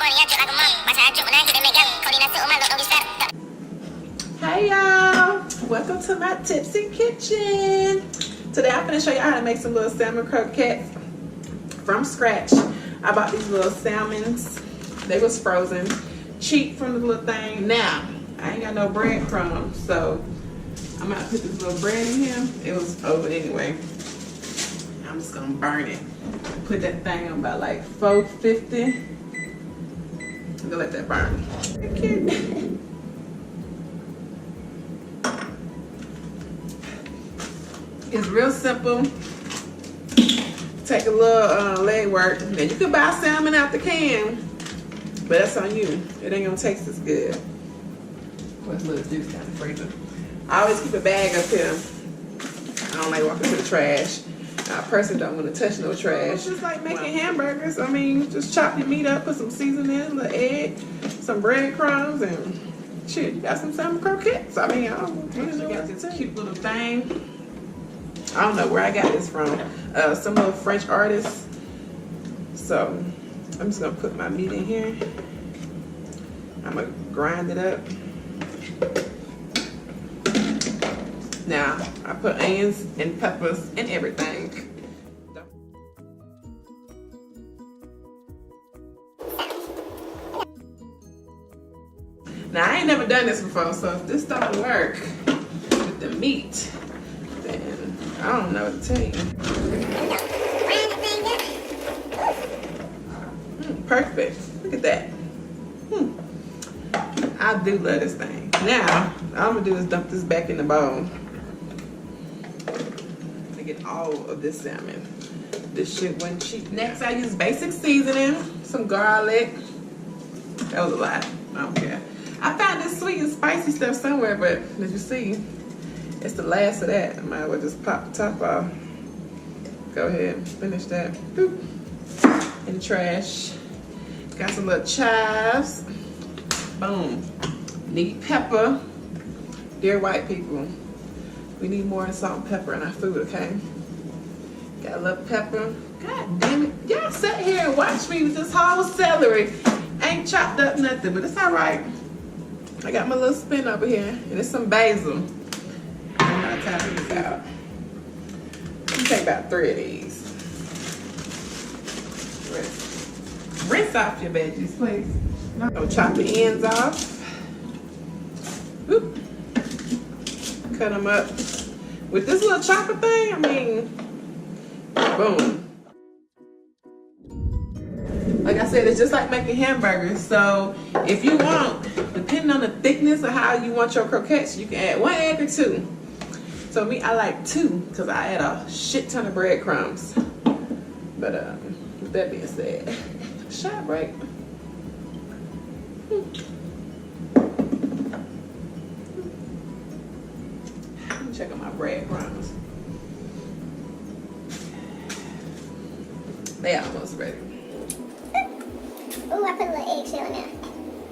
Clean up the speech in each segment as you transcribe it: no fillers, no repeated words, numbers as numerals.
Hey y'all, welcome to my tipsy kitchen. Today I'm gonna show you how to make some little salmon croquettes from scratch. I bought these little salmons. They was frozen, cheap from the little thing. Now I ain't got no breadcrumbs, so I'm gonna put this little bread in here. It was over anyway. I'm just gonna burn it. Put that thing on about like 450. I'm gonna let that burn. Okay. It's real simple. Take a little leg work. Now you can buy salmon out the can, but that's on you. It ain't gonna taste as good. What's a little juice down the freezer? I always keep a bag up here. I don't like walking to the trash. I personally don't want to touch no trash. It's just like making hamburgers. I mean, just chop your meat up, put some seasoning, a little egg, some breadcrumbs, and shit, you got some salmon croquettes. I mean, I don't know. You got this cute little thing. I don't know where I got this from. Some little French artist. So I'm just gonna put my meat in here. I'm gonna grind it up. Now I put onions and peppers and everything. Now I ain't never done this before, so if this don't work with the meat, then I don't know what to tell you. Perfect. Look at that. I do love this thing. Now, all I'm gonna do is dump this back in the bowl. To get all of this salmon. This shit wasn't cheap. Next, I use basic seasoning, some garlic. That was a lot. I don't care. I found this sweet and spicy stuff somewhere, but as you see, it's the last of that. I might as well just pop the top off. Go ahead and finish that. Boop. In the trash. Got some little chives. Boom. Need pepper. Dear white people, we need more salt and pepper in our food, okay? Got a little pepper. God damn it. Y'all sat here and watched me with this whole celery. Ain't chopped up nothing, but it's all right. I got my little spin over here, and it's some basil. I'm gonna tap this out. You take about 3 of these. Rinse off your veggies, please. Go chop the ends off. Whoop. Cut them up. With this little chopper thing, I mean, boom. Like I said, it's just like making hamburgers. So if you want, depending on the thickness of how you want your croquettes, you can add 1 egg or 2. So me, I like 2 because I add a shit ton of breadcrumbs. But with that being said, shot break. Let me check on my breadcrumbs. They almost ready. Ooh, I put a little eggshell in there.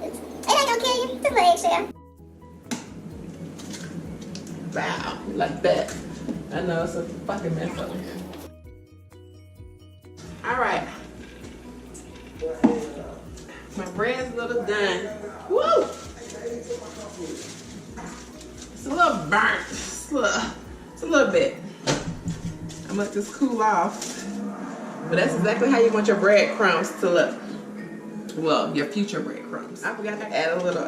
It ain't gonna kill you. Just a little eggshell. Wow, like that. I know it's a fucking mess up. All right. My bread's a little done. Woo! It's a little burnt. It's a little bit. I'm gonna let this cool off. But that's exactly how you want your breadcrumbs to look. Well, your future breadcrumbs. I forgot to add a little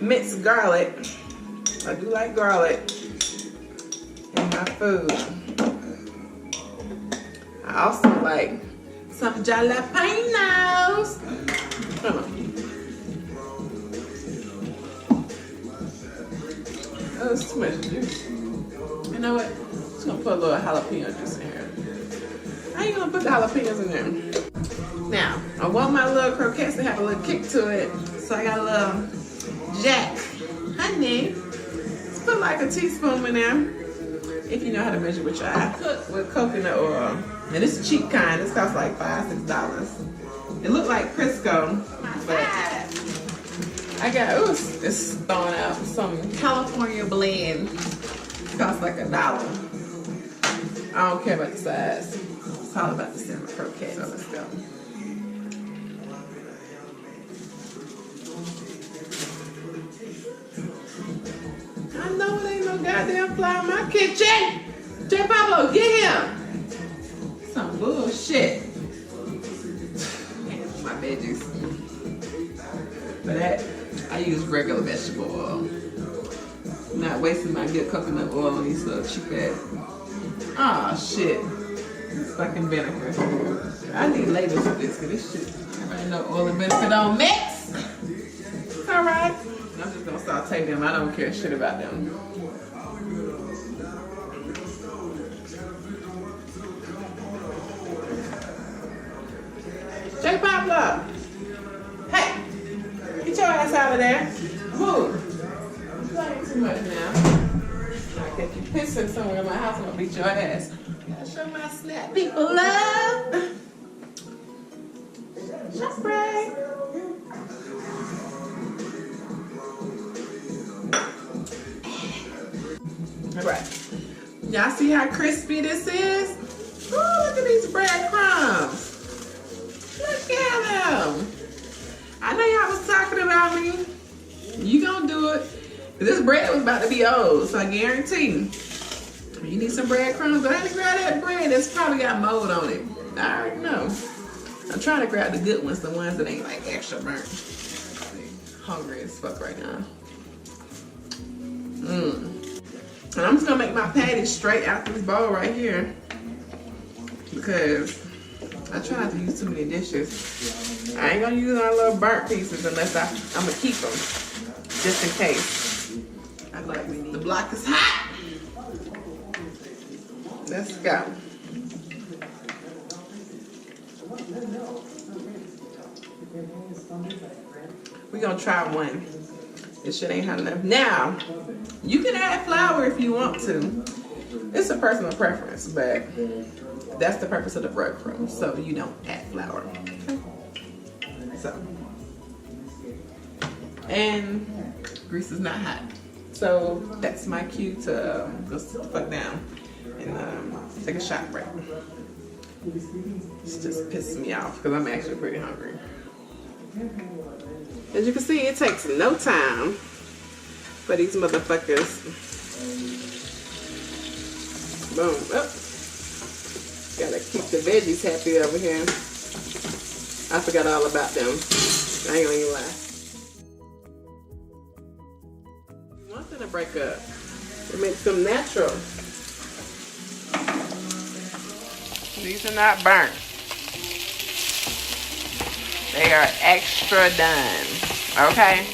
minced garlic. I do like garlic in my food. I also like some jalapenos. Come on. Oh, it's too much juice. You know what? I'm just gonna put a little jalapeno juice in here. I ain't gonna put the jalapenos in there. Now, I want my little croquettes to have a little kick to it. So I got a little Jack honey. Let's put like a teaspoon in there. If you know how to measure with your eye. Cook with coconut oil. And it's a cheap kind. This costs like $5, $6. It looked like Crisco, but I got, ooh, it's throwing out some California blend. It costs like $1. I don't care about the size. It's all about the salmon croquettes. So let's go. fly in my kitchen. J Pablo, get him. Some bullshit. My veggies. For that, I use regular vegetable oil. I'm not wasting my good coconut oil on these little cheap ass. Ah, shit. This fucking vinegar. I need labels for this, because this shit, everybody know oil and vinegar don't mix. It's alright. I'm just gonna saute them. I don't care shit about them. J Pablo! Hey! Get your ass out of there. Move. You're playing too much now. Like if you pissing somewhere in my house, I'm gonna beat your ass. Gotta show my snap people love. Just pray. Alright. Y'all see how crispy this is? Ooh, look at these breadcrumbs. Look at them. I know y'all was talking about me. You gonna do it. This bread was about to be old, so I guarantee you need some breadcrumbs. Go ahead and grab that bread that's probably got mold on it. I already know. I'm trying to grab the good ones, the ones that ain't like extra burnt. I'm hungry as fuck right now. And I'm just gonna make my patties straight out this bowl right here because I try not to use too many dishes. I ain't gonna use our little burnt pieces unless I'm gonna keep them just in case. I like the block is hot. Let's go. We're gonna try one. This shit ain't hot enough. Now, you can add flour if you want to. It's a personal preference, but that's the purpose of the breadcrumbs, so you don't add flour. Okay? So, and grease is not hot. So that's my cue to go sit the fuck down and take a shot break. It's just pissing me off because I'm actually pretty hungry. As you can see, it takes no time for these motherfuckers. Boom. Oh. Gotta keep the veggies happy over here. I forgot all about them. I ain't gonna even lie. You want them to break up. It makes them natural. These are not burnt. They are extra done. Okay?